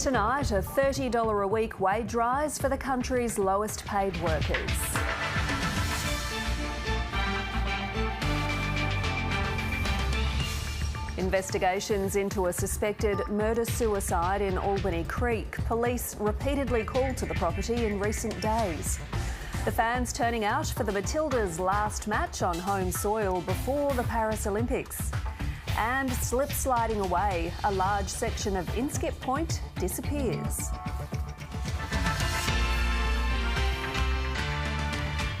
Tonight, a $30 a week wage rise for the country's lowest paid workers. Investigations into a suspected murder-suicide in Albany Creek. Police repeatedly called to the property in recent days. The fans turning out for the Matildas' last match on home soil before the Paris Olympics. And slip sliding away, a large section of Inskip Point disappears.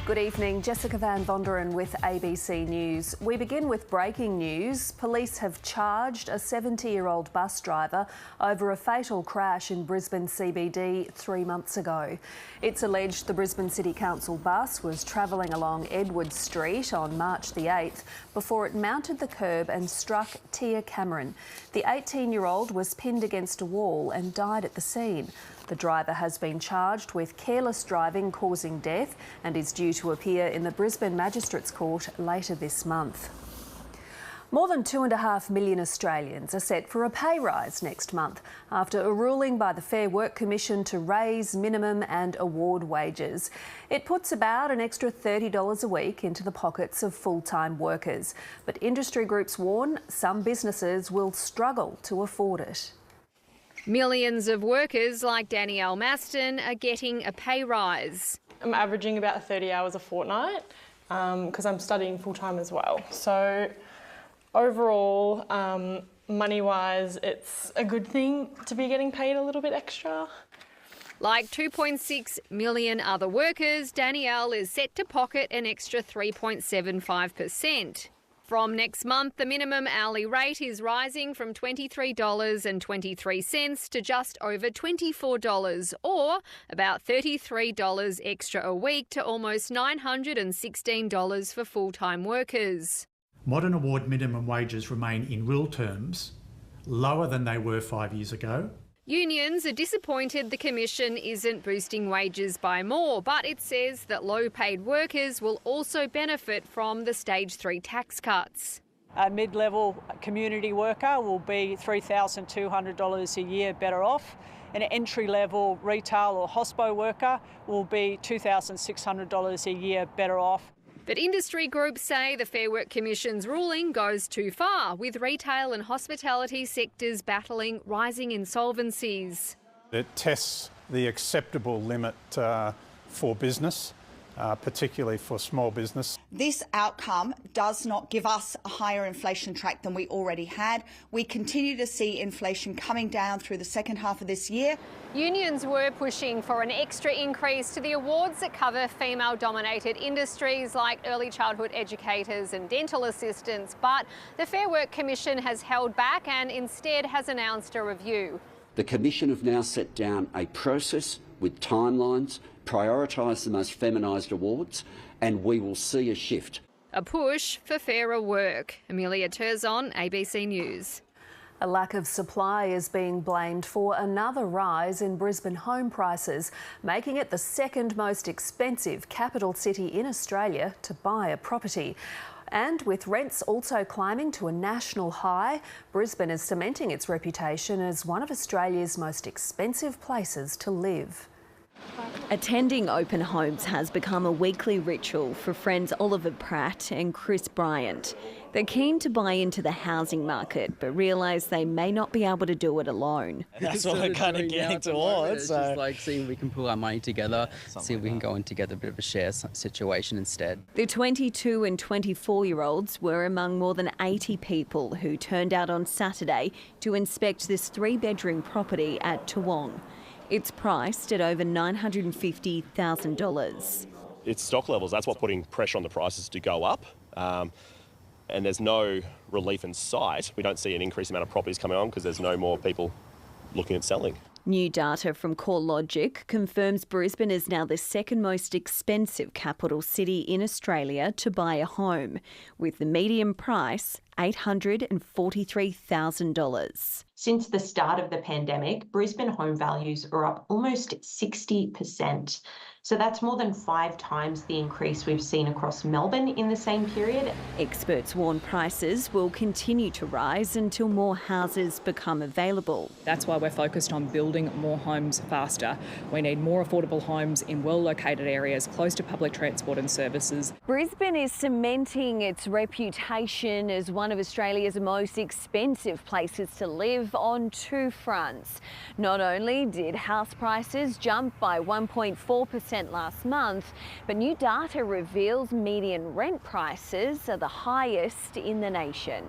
Good evening, Jessica Van Vonderen with ABC News. We begin with breaking news. Police have charged a 70-year-old bus driver over a fatal crash in Brisbane CBD 3 months ago. It's alleged the Brisbane City Council bus was travelling along Edward Street on March the 8th before it mounted the curb and struck Tia Cameron. The 18-year-old was pinned against a wall and died at the scene. The driver has been charged with careless driving causing death and is due to appear in the Brisbane Magistrates Court later this month. More than 2.5 million Australians are set for a pay rise next month after a ruling by the Fair Work Commission to raise minimum and award wages. It puts about an extra $30 a week into the pockets of full-time workers, but industry groups warn some businesses will struggle to afford it. Millions of workers like Danielle Maston are getting a pay rise. I'm averaging about 30 hours a fortnight because I'm studying full-time as well. So overall, money-wise, it's a good thing to be getting paid a little bit extra. Like 2.6 million other workers, Danielle is set to pocket an extra 3.75%. From next month, the minimum hourly rate is rising from $23.23 to just over $24, or about $33 extra a week to almost $916 for full-time workers. Modern award minimum wages remain in real terms lower than they were 5 years ago. Unions are disappointed the Commission isn't boosting wages by more, but it says that low-paid workers will also benefit from the Stage 3 tax cuts. A mid-level community worker will be $3,200 a year better off. An entry-level retail or hospo worker will be $2,600 a year better off. But industry groups say the Fair Work Commission's ruling goes too far, with retail and hospitality sectors battling rising insolvencies. It tests the acceptable limit for business, particularly for small business. This outcome does not give us a higher inflation track than we already had. We continue to see inflation coming down through the second half of this year. Unions were pushing for an extra increase to the awards that cover female-dominated industries like early childhood educators and dental assistants, but the Fair Work Commission has held back and instead has announced a review. The Commission have now set down a process with timelines, prioritise the most feminised awards, and we will see a shift. A push for fairer work. Amelia Terzon, ABC News. A lack of supply is being blamed for another rise in Brisbane home prices, making it the second most expensive capital city in Australia to buy a property. And with rents also climbing to a national high, Brisbane is cementing its reputation as one of Australia's most expensive places to live. Attending open homes has become a weekly ritual for friends Oliver Pratt and Chris Bryant. They're keen to buy into the housing market, but realise they may not be able to do it alone. That's what we're kind of getting towards. It's just like seeing if we can pull our money together, see if we can go in together, a bit of a share situation instead. The 22 and 24-year-olds were among more than 80 people who turned out on Saturday to inspect this 3-bedroom property at Toowong. It's priced at over $950,000. It's stock levels. That's what's putting pressure on the prices to go up. And there's no relief in sight. We don't see an increased amount of properties coming on because there's no more people looking at selling. New data from CoreLogic confirms Brisbane is now the second most expensive capital city in Australia to buy a home, with the median price $843,000. Since the start of the pandemic, Brisbane home values are up almost 60%. So that's more than 5 times the increase we've seen across Melbourne in the same period. Experts warn prices will continue to rise until more houses become available. That's why we're focused on building more homes faster. We need more affordable homes in well-located areas close to public transport and services. Brisbane is cementing its reputation as one of Australia's most expensive places to live on 2 fronts. Not only did house prices jump by 1.4% last month, but new data reveals median rent prices are the highest in the nation.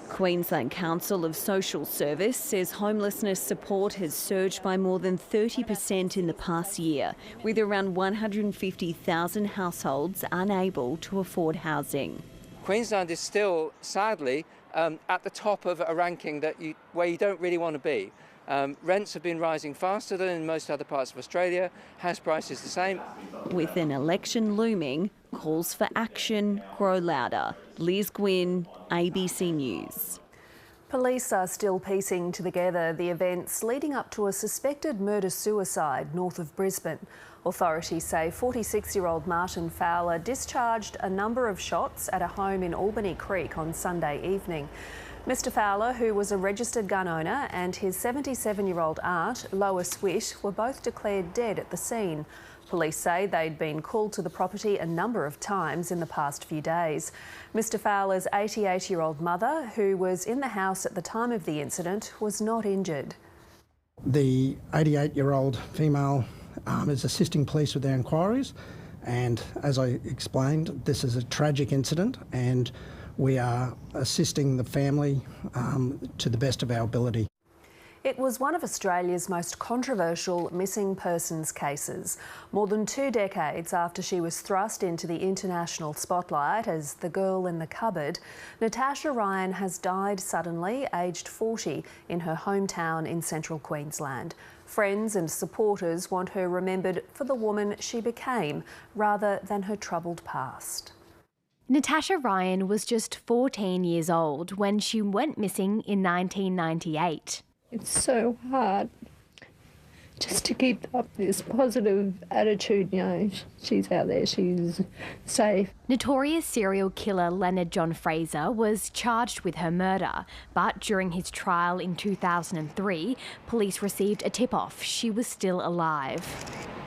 Queensland Council of Social Service says homelessness support has surged by more than 30% in the past year, with around 150,000 households unable to afford housing. Queensland is still, sadly, at the top of a ranking where you don't really want to be. Rents have been rising faster than in most other parts of Australia. House prices the same. With an election looming, calls for action grow louder. Liz Gwynn, ABC News. Police are still piecing together the events leading up to a suspected murder-suicide north of Brisbane. Authorities say 46-year-old Martin Fowler discharged a number of shots at a home in Albany Creek on Sunday evening. Mr Fowler, who was a registered gun owner, and his 77-year-old aunt, Lois Witt, were both declared dead at the scene. Police say they'd been called to the property a number of times in the past few days. Mr Fowler's 88-year-old mother, who was in the house at the time of the incident, was not injured. The 88-year-old female is assisting police with their inquiries, and as I explained, this is a tragic incident and we are assisting the family to the best of our ability. It was one of Australia's most controversial missing persons cases. More than 2 decades after she was thrust into the international spotlight as the girl in the cupboard, Natasha Ryan has died suddenly, aged 40, in her hometown in central Queensland. Friends and supporters want her remembered for the woman she became, rather than her troubled past. Natasha Ryan was just 14 years old when she went missing in 1998. It's so hard just to keep up this positive attitude, you know, she's out there, she's safe. Notorious serial killer Leonard John Fraser was charged with her murder, but during his trial in 2003, police received a tip-off she was still alive.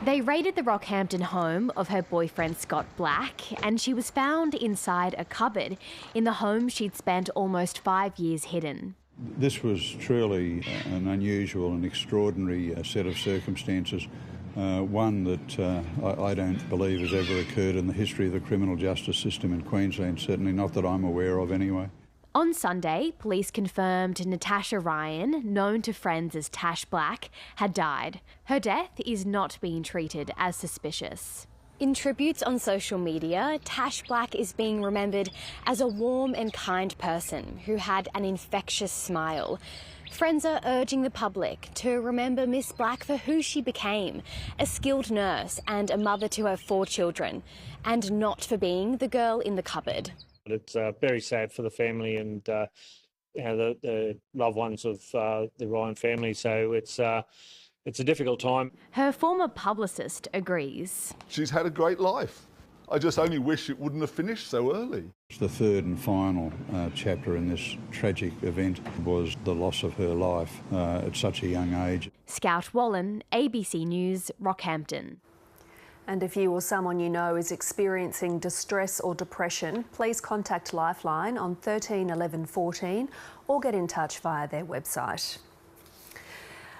They raided the Rockhampton home of her boyfriend Scott Black, and she was found inside a cupboard in the home she'd spent almost 5 years hidden. This was truly an unusual and extraordinary set of circumstances, one that I don't believe has ever occurred in the history of the criminal justice system in Queensland, certainly not that I'm aware of anyway. On Sunday, police confirmed Natasha Ryan, known to friends as Tash Black, had died. Her death is not being treated as suspicious. In tributes on social media, Tash Black is being remembered as a warm and kind person who had an infectious smile. Friends are urging the public to remember Miss Black for who she became, a skilled nurse and a mother to her 4 children, and not for being the girl in the cupboard. It's very sad for the family and the loved ones of the Ryan family, so it's a difficult time. Her former publicist agrees. She's had a great life. I just only wish it wouldn't have finished so early. The third and final chapter in this tragic event was the loss of her life at such a young age. Scout Wallen, ABC News, Rockhampton. And if you or someone you know is experiencing distress or depression, please contact Lifeline on 13 11 14 or get in touch via their website.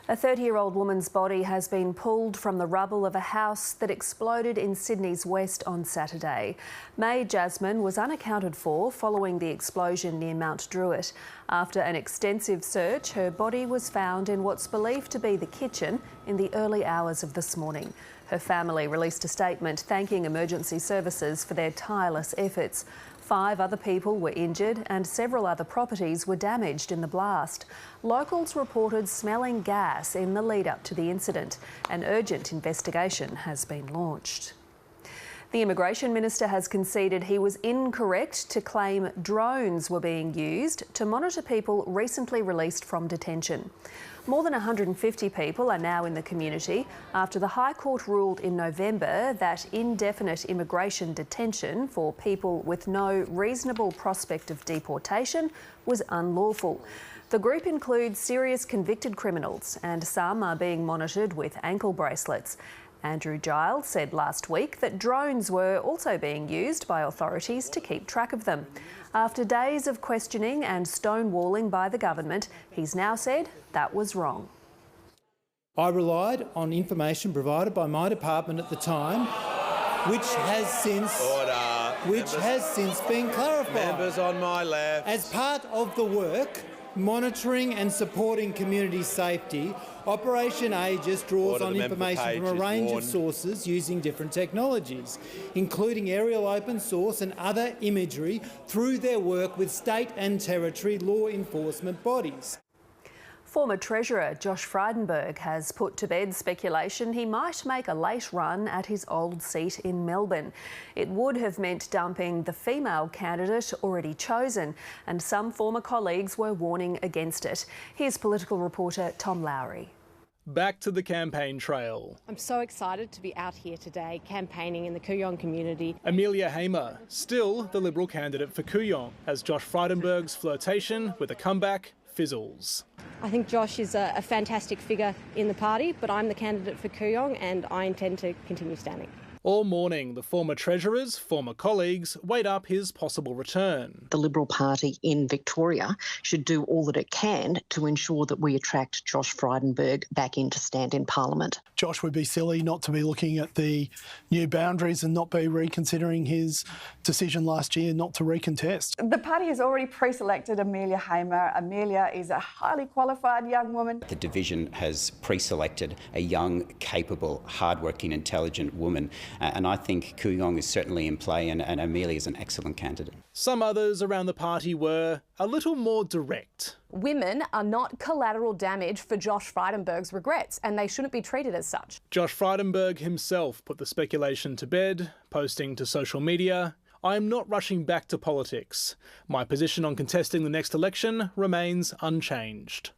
A 30-year-old woman's body has been pulled from the rubble of a house that exploded in Sydney's west on Saturday. May Jasmine was unaccounted for following the explosion near Mount Druitt. After an extensive search, her body was found in what's believed to be the kitchen in the early hours of this morning. Her family released a statement thanking emergency services for their tireless efforts. 5 other people were injured and several other properties were damaged in the blast. Locals reported smelling gas in the lead up to the incident. An urgent investigation has been launched. The Immigration Minister has conceded he was incorrect to claim drones were being used to monitor people recently released from detention. More than 150 people are now in the community after the High Court ruled in November that indefinite immigration detention for people with no reasonable prospect of deportation was unlawful. The group includes serious convicted criminals, and some are being monitored with ankle bracelets. Andrew Giles said last week that drones were also being used by authorities to keep track of them. After days of questioning and stonewalling by the government, he's now said that was wrong. I relied on information provided by my department at the time, which has since been clarified. Members on my left. As part of the work monitoring and supporting community safety, Operation Aegis draws on information from a range of sources using different technologies, including aerial open source and other imagery through their work with state and territory law enforcement bodies. Former Treasurer Josh Frydenberg has put to bed speculation he might make a late run at his old seat in Melbourne. It would have meant dumping the female candidate already chosen, and some former colleagues were warning against it. Here's political reporter Tom Lowry. Back to the campaign trail. I'm so excited to be out here today campaigning in the Kooyong community. Amelia Hamer, still the Liberal candidate for Kooyong, as Josh Frydenberg's flirtation with a comeback fizzles. I think Josh is a fantastic figure in the party, but I'm the candidate for Kooyong and I intend to continue standing. All morning, the former Treasurer's former colleagues weighed up his possible return. The Liberal Party in Victoria should do all that it can to ensure that we attract Josh Frydenberg back in to stand in Parliament. Josh would be silly not to be looking at the new boundaries and not be reconsidering his decision last year not to recontest. The party has already pre-selected Amelia Hamer. Amelia is a highly qualified young woman. The division has pre-selected a young, capable, hardworking, intelligent woman. And I think Kooyong is certainly in play, and Amelia is an excellent candidate. Some others around the party were a little more direct. Women are not collateral damage for Josh Frydenberg's regrets, and they shouldn't be treated as such. Josh Frydenberg himself put the speculation to bed, posting to social media, "I am not rushing back to politics. My position on contesting the next election remains unchanged."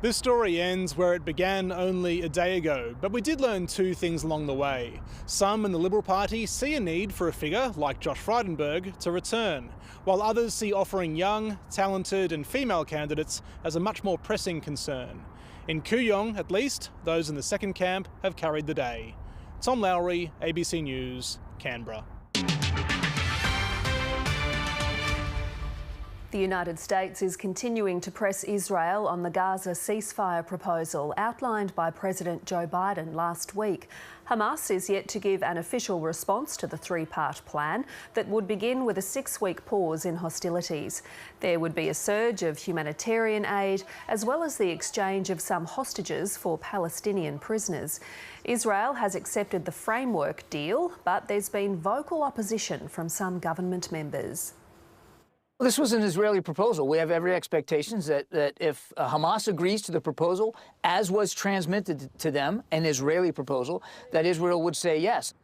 This story ends where it began only a day ago, but we did learn two things along the way. Some in the Liberal Party see a need for a figure like Josh Frydenberg to return, while others see offering young, talented and female candidates as a much more pressing concern. In Kooyong, at least, those in the second camp have carried the day. Tom Lowry, ABC News, Canberra. The United States is continuing to press Israel on the Gaza ceasefire proposal outlined by President Joe Biden last week. Hamas is yet to give an official response to the three-part plan that would begin with a 6-week pause in hostilities. There would be a surge of humanitarian aid, as well as the exchange of some hostages for Palestinian prisoners. Israel has accepted the framework deal, but there's been vocal opposition from some government members. This was an Israeli proposal. We have every expectation that if Hamas agrees to the proposal, as was transmitted to them, an Israeli proposal, that Israel would say yes.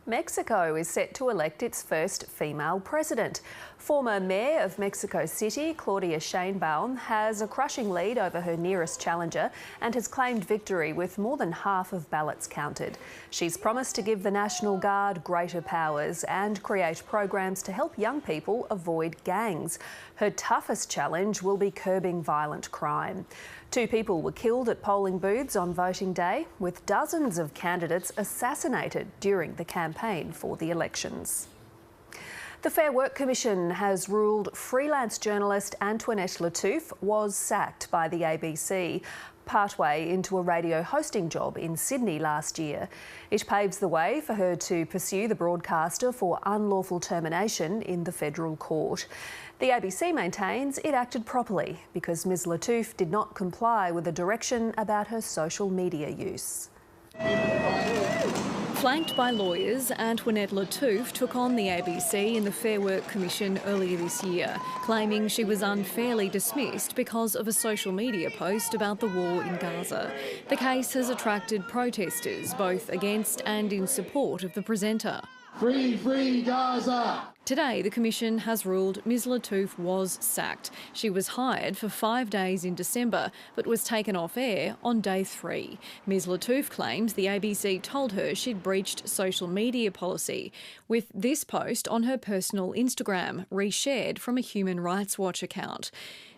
Mexico is set to elect its first female president. Former Mayor of Mexico City, Claudia Sheinbaum, has a crushing lead over her nearest challenger and has claimed victory with more than half of ballots counted. She's promised to give the National Guard greater powers and create programs to help young people avoid gangs. Her toughest challenge will be curbing violent crime. 2 people were killed at polling booths on voting day, with dozens of candidates assassinated during the campaign for the elections. The Fair Work Commission has ruled freelance journalist Antoinette Lattouf was sacked by the ABC partway into a radio hosting job in Sydney last year. It paves the way for her to pursue the broadcaster for unlawful termination in the federal court. The ABC maintains it acted properly because Ms Lattouf did not comply with a direction about her social media use. Flanked by lawyers, Antoinette Lattouf took on the ABC in the Fair Work Commission earlier this year, claiming she was unfairly dismissed because of a social media post about the war in Gaza. The case has attracted protesters, both against and in support of the presenter. Free, free Gaza! Today, the Commission has ruled Ms Lattouf was sacked. She was hired for 5 days in December, but was taken off air on day 3. Ms Lattouf claims the ABC told her she'd breached social media policy, with this post on her personal Instagram, reshared from a Human Rights Watch account.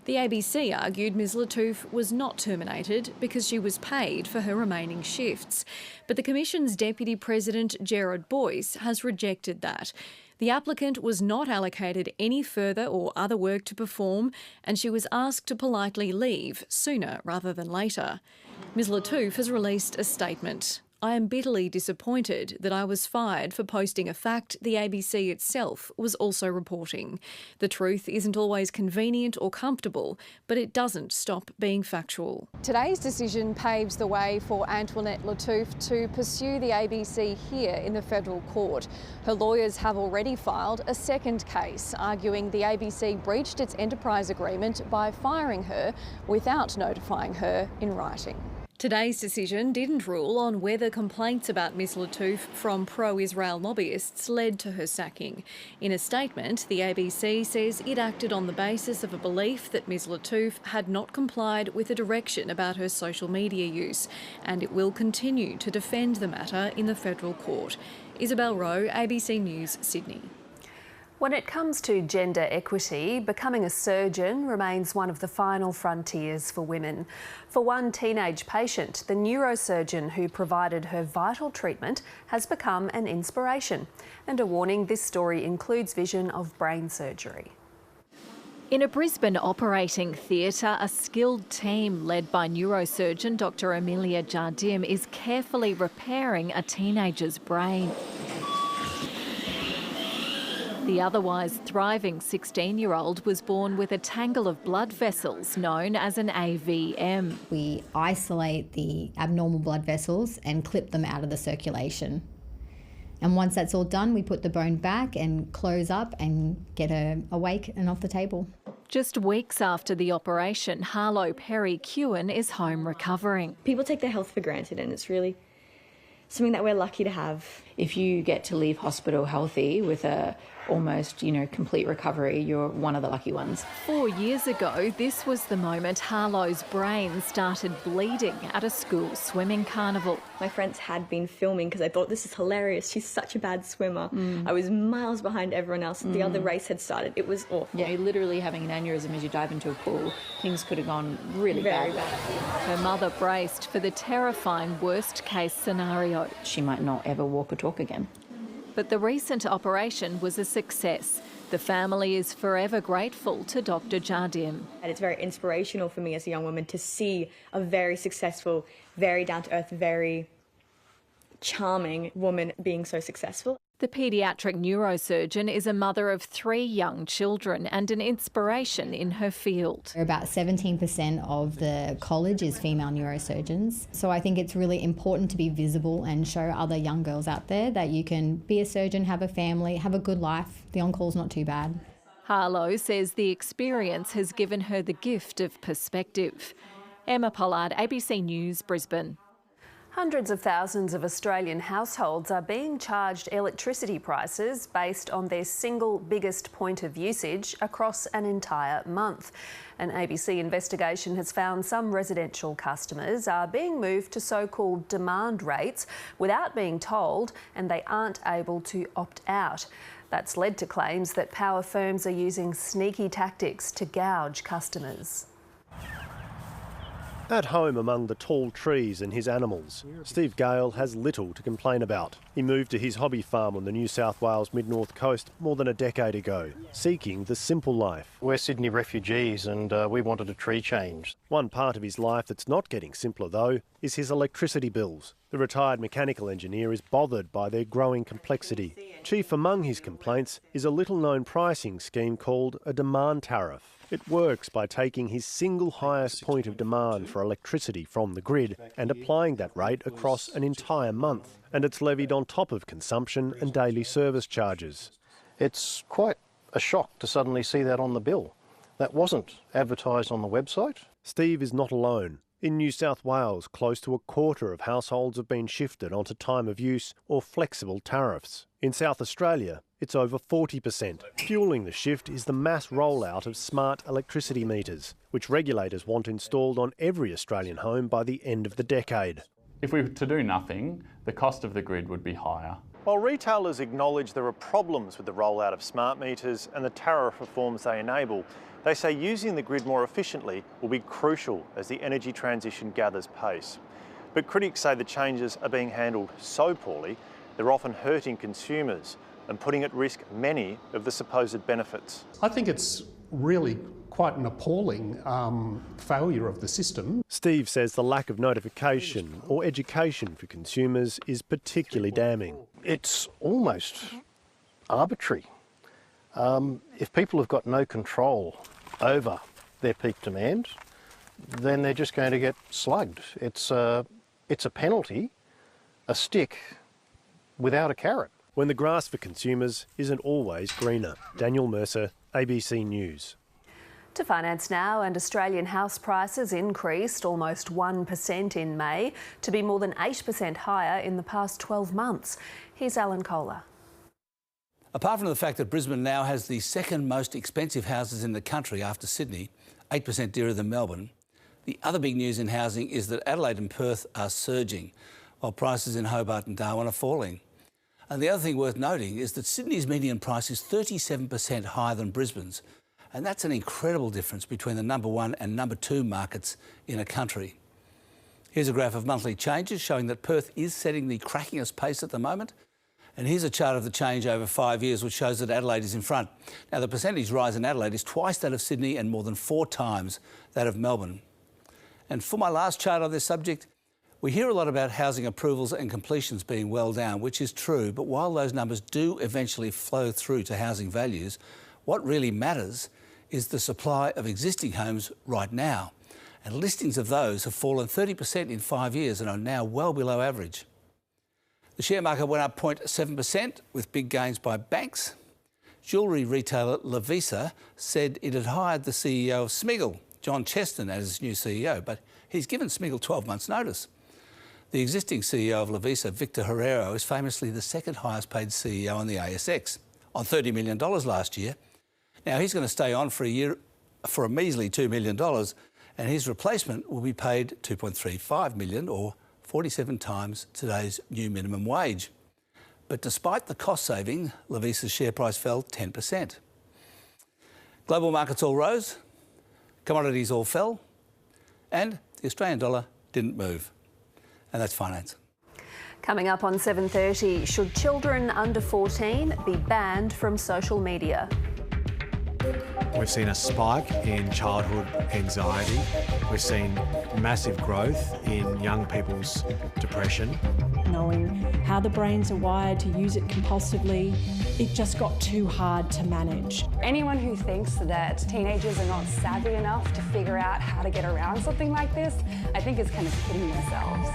The ABC argued Ms Lattouf was not terminated because she was paid for her remaining shifts. But the Commission's Deputy President, Gerard Boyce, has rejected that. The applicant was not allocated any further or other work to perform, and she was asked to politely leave sooner rather than later. Ms Lattouf has released a statement. I am bitterly disappointed that I was fired for posting a fact the ABC itself was also reporting. The truth isn't always convenient or comfortable, but it doesn't stop being factual. Today's decision paves the way for Antoinette Lattouf to pursue the ABC here in the federal court. Her lawyers have already filed a second case, arguing the ABC breached its enterprise agreement by firing her without notifying her in writing. Today's decision didn't rule on whether complaints about Ms Lattouf from pro-Israel lobbyists led to her sacking. In a statement, the ABC says it acted on the basis of a belief that Ms Lattouf had not complied with a direction about her social media use, and it will continue to defend the matter in the federal court. Isabel Rowe, ABC News, Sydney. When it comes to gender equity, becoming a surgeon remains one of the final frontiers for women. For one teenage patient, the neurosurgeon who provided her vital treatment has become an inspiration. And a warning, this story includes vision of brain surgery. In a Brisbane operating theatre, a skilled team led by neurosurgeon Dr Amelia Jardim is carefully repairing a teenager's brain. The otherwise thriving 16-year-old was born with a tangle of blood vessels known as an AVM. We isolate the abnormal blood vessels and clip them out of the circulation. And once that's all done, we put the bone back and close up and get her awake and off the table. Just weeks after the operation, Harlow Perry Kewen is home recovering. People take their health for granted, and it's really something that we're lucky to have. If you get to leave hospital healthy with a almost, complete recovery, you're one of the lucky ones. 4 years ago, this was the moment Harlow's brain started bleeding at a school swimming carnival. My friends had been filming because I thought, this is hilarious, she's such a bad swimmer. I was miles behind everyone else. The other race had started. It was awful. Yeah, you're literally having an aneurysm as you dive into a pool. Things could have gone really bad. Her mother braced for the terrifying worst-case scenario. She might not ever walk or talk again. But the recent operation was a success. The family is forever grateful to Dr Jardim. And it's very inspirational for me as a young woman to see a very successful, very down-to-earth, very charming woman being so successful. The paediatric neurosurgeon is a mother of 3 young children and an inspiration in her field. About 17% of the college is female neurosurgeons. So I think it's really important to be visible and show other young girls out there that you can be a surgeon, have a family, have a good life. The on-call's not too bad. Harlow says the experience has given her the gift of perspective. Emma Pollard, ABC News, Brisbane. Hundreds of thousands of Australian households are being charged electricity prices based on their single biggest point of usage across an entire month. An ABC investigation has found some residential customers are being moved to so-called demand rates without being told, and they aren't able to opt out. That's led to claims that power firms are using sneaky tactics to gouge customers. At home among the tall trees and his animals, Steve Gale has little to complain about. He moved to his hobby farm on the New South Wales mid-north coast more than a decade ago, seeking the simple life. We're Sydney refugees and we wanted a tree change. One part of his life that's not getting simpler, though, is his electricity bills. The retired mechanical engineer is bothered by their growing complexity. Chief among his complaints is a little-known pricing scheme called a demand tariff. It works by taking his single highest point of demand for electricity from the grid and applying that rate across an entire month. And it's levied on top of consumption and daily service charges. It's quite a shock to suddenly see that on the bill. That wasn't advertised on the website. Steve is not alone. In New South Wales, close to a quarter of households have been shifted onto time of use or flexible tariffs. In South Australia, it's over 40%. Fuelling the shift is the mass rollout of smart electricity meters, which regulators want installed on every Australian home by the end of the decade. If we were to do nothing, the cost of the grid would be higher. While retailers acknowledge there are problems with the rollout of smart meters and the tariff reforms they enable, they say using the grid more efficiently will be crucial as the energy transition gathers pace. But critics say the changes are being handled so poorly, they're often hurting consumers and putting at risk many of the supposed benefits. I think it's really quite an appalling failure of the system. Steve says the lack of notification or education for consumers is particularly damning. It's almost arbitrary. If people have got no control over their peak demand, then they're just going to get slugged. It's a penalty, a stick without a carrot. When the grass for consumers isn't always greener. Daniel Mercer, ABC News. To finance now, and Australian house prices increased almost 1% in May to be more than 8% higher in the past 12 months. Here's Alan Kohler. Apart from the fact that Brisbane now has the second most expensive houses in the country after Sydney, 8% dearer than Melbourne, the other big news in housing is that Adelaide and Perth are surging, while prices in Hobart and Darwin are falling. And the other thing worth noting is that Sydney's median price is 37% higher than Brisbane's, and that's an incredible difference between the number 1 and number 2 markets in a country. Here's a graph of monthly changes showing that Perth is setting the crackingest pace at the moment. And here's a chart of the change over 5 years, which shows that Adelaide is in front. Now, the percentage rise in Adelaide is twice that of Sydney and more than 4 times that of Melbourne. And for my last chart on this subject, we hear a lot about housing approvals and completions being well down, which is true. But while those numbers do eventually flow through to housing values, what really matters is the supply of existing homes right now. And listings of those have fallen 30% in 5 years and are now well below average. The share market went up 0.7% with big gains by banks. Jewellery retailer Lovisa said it had hired the CEO of Smiggle, John Cheston, as its new CEO, but he's given Smiggle 12 months' notice. The existing CEO of Lovisa, Victor Herrero, is famously the second highest paid CEO on the ASX, on $30 million last year. Now, he's going to stay on for a year for a measly $2 million, and his replacement will be paid $2.35 million, or 47 times today's new minimum wage. But despite the cost saving, Lovisa's share price fell 10%. Global markets all rose, commodities all fell, and the Australian dollar didn't move. And that's finance. Coming up on 7:30, should children under 14 be banned from social media? We've seen a spike in childhood anxiety. We've seen massive growth in young people's depression. Knowing how the brains are wired to use it compulsively, it just got too hard to manage. Anyone who thinks that teenagers are not savvy enough to figure out how to get around something like this, I think is kind of kidding themselves.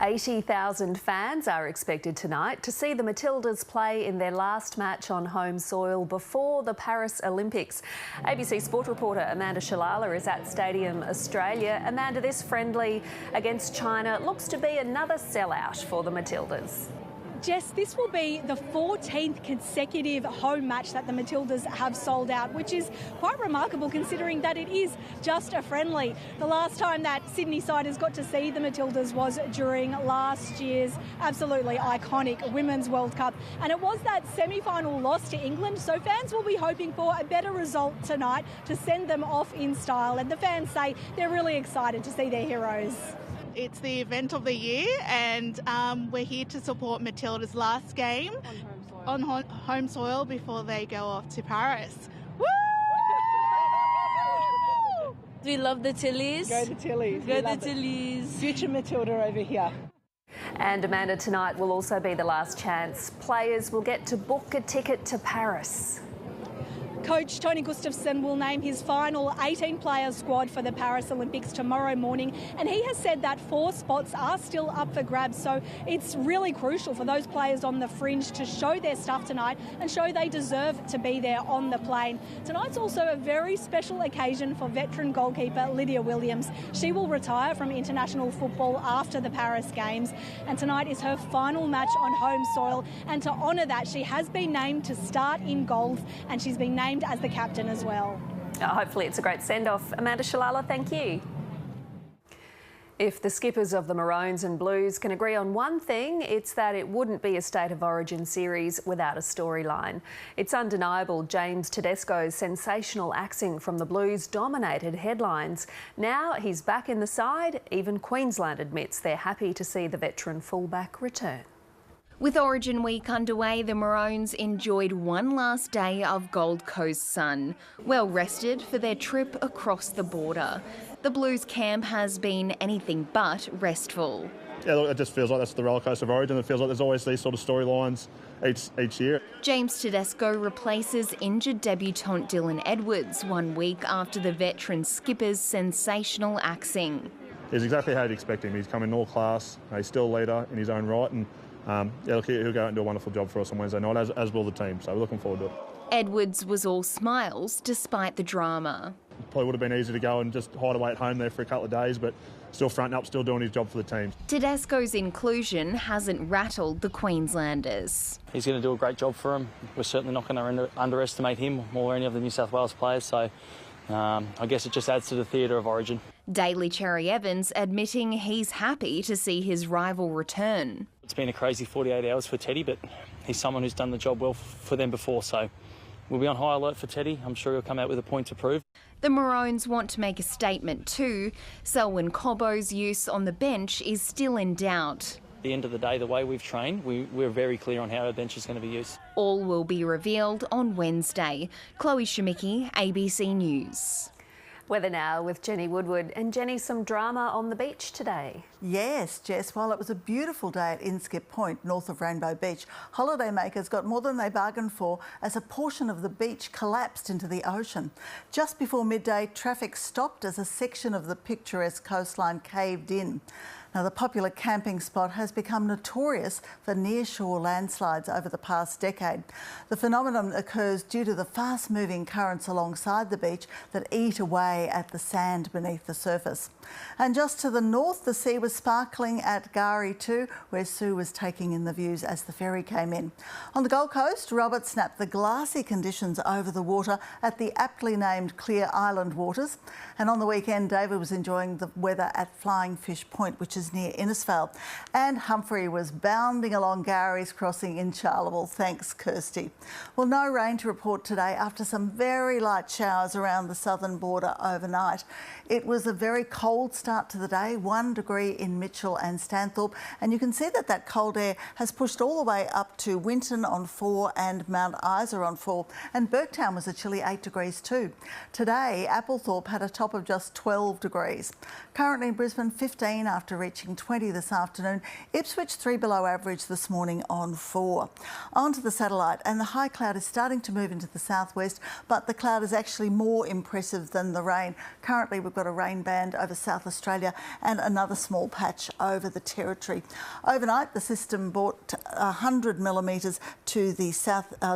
80,000 fans are expected tonight to see the Matildas play in their last match on home soil before the Paris Olympics. ABC Sport reporter Amanda Shalala is at Stadium Australia. Amanda, this friendly against China looks to be another sellout for the Matildas. Jess, this will be the 14th consecutive home match that the Matildas have sold out, which is quite remarkable considering that it is just a friendly. The last time that Sydney siders got to see the Matildas was during last year's absolutely iconic Women's World Cup, and it was that semi-final loss to England, so fans will be hoping for a better result tonight to send them off in style, and the fans say they're really excited to see their heroes. It's the event of the year, and we're here to support Matilda's last game on home soil before they go off to Paris. Woo! We love the Tillies. Go the Tillies. Go the Tillies. Future Matilda over here. And Amanda, tonight will also be the last chance players will get to book a ticket to Paris. Coach Tony Gustafsson will name his final 18-player squad for the Paris Olympics tomorrow morning, and he has said that 4 spots are still up for grabs, so it's really crucial for those players on the fringe to show their stuff tonight and show they deserve to be there on the plane. Tonight's also a very special occasion for veteran goalkeeper Lydia Williams. She will retire from international football after the Paris Games, and tonight is her final match on home soil, and to honour that, she has been named to start in goals, and she's been named as the captain as well. Hopefully it's a great send-off. Amanda Shalala, thank you. If the skippers of the Maroons and Blues can agree on one thing, it's that it wouldn't be a State of Origin series without a storyline. It's undeniable James Tedesco's sensational axing from the Blues dominated headlines. Now he's back in the side. Even Queensland admits they're happy to see the veteran fullback return. With Origin Week underway, the Maroons enjoyed one last day of Gold Coast sun, well rested for their trip across the border. The Blues camp has been anything but restful. Yeah, look, it just feels like that's the rollercoaster of Origin. It feels like there's always these sort of storylines each year. James Tedesco replaces injured debutant Dylan Edwards 1 week after the veteran skipper's sensational axing. He's exactly how you'd expect him. He's come in all class. He's still a leader in his own right, and yeah, look, he'll go out and do a wonderful job for us on Wednesday night, as will the team. So we're looking forward to it. Edwards was all smiles despite the drama. Probably would have been easy to go and just hide away at home there for a couple of days, but still fronting up, still doing his job for the team. Tedesco's inclusion hasn't rattled the Queenslanders. He's going to do a great job for him. We're certainly not going to underestimate him or any of the New South Wales players, so I guess it just adds to the theatre of Origin. Daly Cherry Evans admitting he's happy to see his rival return. It's been a crazy 48 hours for Teddy, but he's someone who's done the job well for them before, so we'll be on high alert for Teddy. I'm sure he'll come out with a point to prove. The Maroons want to make a statement too. Selwyn Cobbo's use on the bench is still in doubt. At the end of the day, the way we've trained, we're very clear on how our bench is going to be used. All will be revealed on Wednesday. Chloe Shimicki, ABC News. Weather now with Jenny Woodward. And Jenny, some drama on the beach today. Yes, Jess. While it was a beautiful day at Inskip Point, north of Rainbow Beach, holidaymakers got more than they bargained for as a portion of the beach collapsed into the ocean. Just before midday, traffic stopped as a section of the picturesque coastline caved in. Now, the popular camping spot has become notorious for near-shore landslides over the past decade. The phenomenon occurs due to the fast-moving currents alongside the beach that eat away at the sand beneath the surface. And just to the north, the sea was sparkling at Gari too, where Sue was taking in the views as the ferry came in. On the Gold Coast, Robert snapped the glassy conditions over the water at the aptly named Clear Island waters. And on the weekend, David was enjoying the weather at Flying Fish Point, which is near Innisfail. And Humphrey was bounding along Gary's Crossing in Charleville. Thanks, Kirsty. Well, no rain to report today after some very light showers around the southern border overnight. It was a very cold start to the day, 1 degree in Mitchell and Stanthorpe, and you can see that that cold air has pushed all the way up to Winton on 4 and Mount Isa on 4, and Burketown was a chilly 8 degrees too. Today, Applethorpe had a top of just 12 degrees. Currently in Brisbane, 15 after reaching 20 this afternoon. Ipswich 3 below average this morning on 4. Onto the satellite, and the high cloud is starting to move into the southwest, but the cloud is actually more impressive than the rain. Currently we've got a rain band over South Australia and another small patch over the Territory. Overnight, the system brought 100 millimetres to the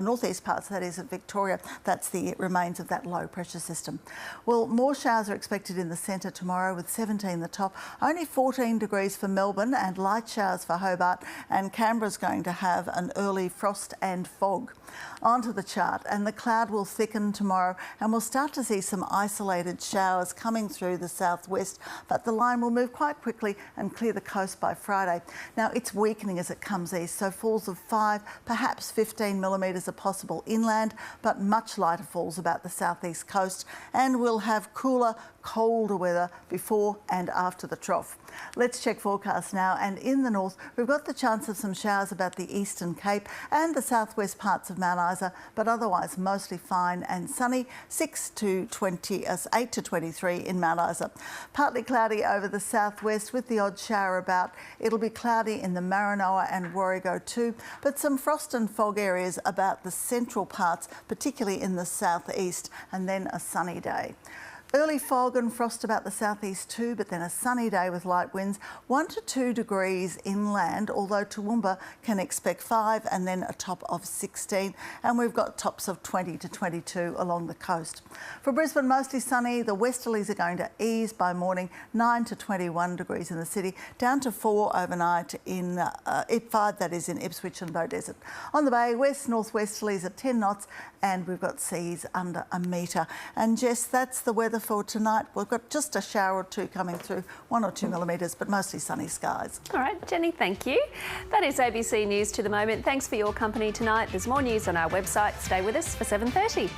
northeast parts, that is, of Victoria. That's the remains of that low pressure system. Well, more showers are expected in the centre tomorrow with 17 the top, only 14 degrees for Melbourne and light showers for Hobart, and Canberra's going to have an early frost and fog. Onto the chart, and the cloud will thicken tomorrow and we'll start to see some isolated showers coming through the southwest, but the line will move quite quickly and clear the coast by Friday. Now, it's weakening as it comes east, so falls of 5, perhaps 15 millimetres are possible inland, but much lighter falls about the southeast coast, and we'll have cooler, colder weather before and after the trough. Let's Let's check forecast now, and in the north we've got the chance of some showers about the Eastern Cape and the southwest parts of Mount Isa, but otherwise mostly fine and sunny, 8 to 23 in Mount Isa. Partly cloudy over the southwest with the odd shower about. It'll be cloudy in the Maranoa and Warrego too, but some frost and fog areas about the central parts, particularly in the southeast, and then a sunny day. Early fog and frost about the southeast too, but then a sunny day with light winds, 1 to 2 degrees inland, although Toowoomba can expect 5 and then a top of 16. And we've got tops of 20 to 22 along the coast. For Brisbane, mostly sunny. The westerlies are going to ease by morning, 9 to 21 degrees in the city, down to 4 overnight in 5, that is in Ipswich and Beaudesert. On the bay, west-northwesterlies at 10 knots, and we've got seas under a metre. And Jess, that's the weather for tonight. We've got just a shower or two coming through, 1 or 2 millimetres, but mostly sunny skies. All right, Jenny, thank you. That is ABC News to the moment. Thanks for your company tonight. There's more news on our website. Stay with us for 7:30.